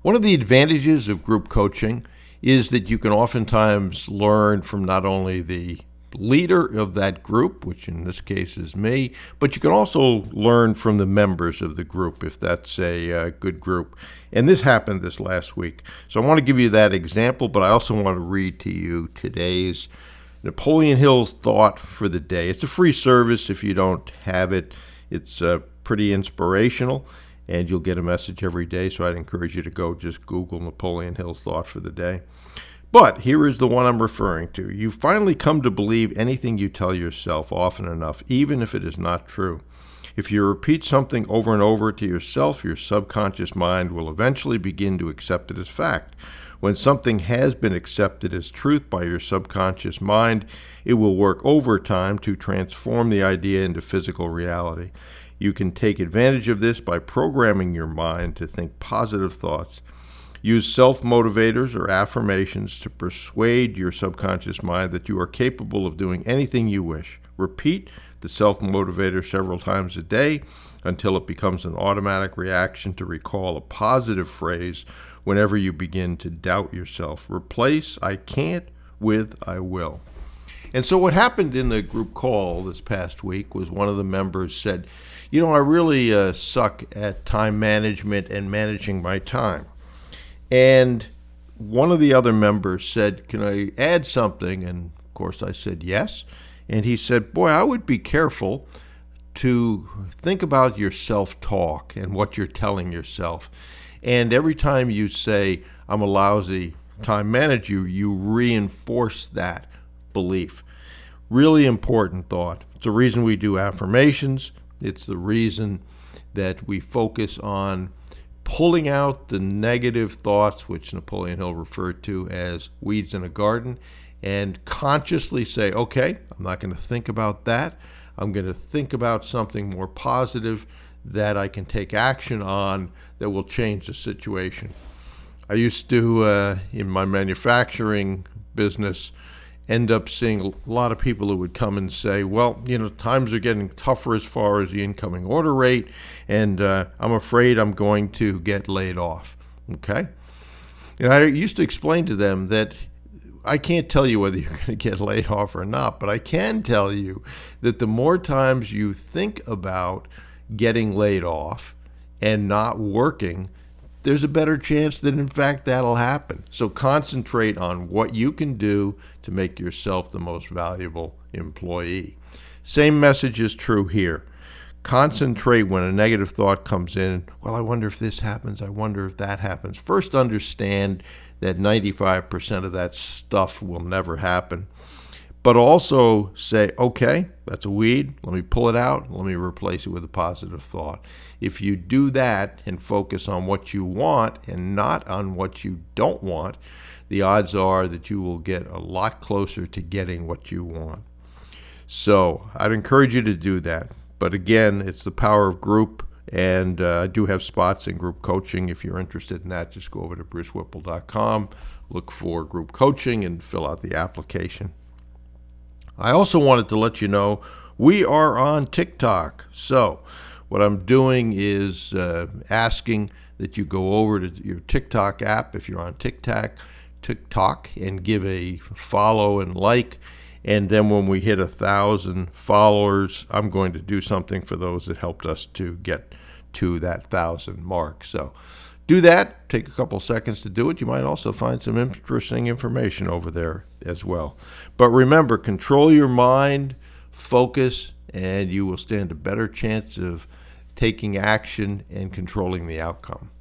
One of the advantages of group coaching is that you can oftentimes learn from not only the leader of that group, which in this case is me, but you can also learn from the members of the group if that's a good group. And this happened this last week. So I want to give you that example, but I also want to read to you today's Napoleon Hill's thought for the day. It's a free service. If you don't have it, it's pretty inspirational, and you'll get a message every day. So I'd encourage you to go just Google Napoleon Hill's thought for the day. But here is the one I'm referring to. You finally come to believe anything you tell yourself often enough, even if it is not true. If you repeat something over and over to yourself, your subconscious mind will eventually begin to accept it as fact. When something has been accepted as truth by your subconscious mind, it will work overtime to transform the idea into physical reality. You can take advantage of this by programming your mind to think positive thoughts. Use self-motivators or affirmations to persuade your subconscious mind that you are capable of doing anything you wish. Repeat the self-motivator several times a day until it becomes an automatic reaction to recall a positive phrase whenever you begin to doubt yourself. Replace "I can't" with "I will." And so what happened in the group call this past week was one of the members said, I really suck at time management and managing my time. And one of the other members said, can I add something? And of course I said yes. And he said, boy, I would be careful to think about your self-talk and what you're telling yourself. And every time you say, I'm a lousy time manager, you reinforce that belief. Really important thought. It's the reason we do affirmations. It's the reason that we focus on pulling out the negative thoughts, which Napoleon Hill referred to as weeds in a garden, and consciously say, okay, I'm not going to think about that. I'm going to think about something more positive that I can take action on that will change the situation. I used to, in my manufacturing business, end up seeing a lot of people who would come and say, well, times are getting tougher as far as the incoming order rate, and I'm afraid I'm going to get laid off. Okay? And I used to explain to them that I can't tell you whether you're going to get laid off or not, but I can tell you that the more times you think about getting laid off and not working, there's a better chance that, in fact, that'll happen. So concentrate on what you can do to make yourself the most valuable employee. Same message is true here. Concentrate when a negative thought comes in. Well, I wonder if this happens. I wonder if that happens. First, understand that 95% of that stuff will never happen. But also say, okay, that's a weed. Let me pull it out. Let me replace it with a positive thought. If you do that and focus on what you want and not on what you don't want, the odds are that you will get a lot closer to getting what you want. So I'd encourage you to do that. But again, it's the power of group, and I do have spots in group coaching. If you're interested in that, just go over to brucewhipple.com, look for group coaching, and fill out the application. I also wanted to let you know we are on TikTok. So what I'm doing is asking that you go over to your TikTok app if you're on TikTok, and give a follow and like. And then when we hit 1,000 followers, I'm going to do something for those that helped us to get to that 1,000 mark. So do that. Take a couple seconds to do it. You might also find some interesting information over there as well. But remember, control your mind, focus, and you will stand a better chance of taking action and controlling the outcome.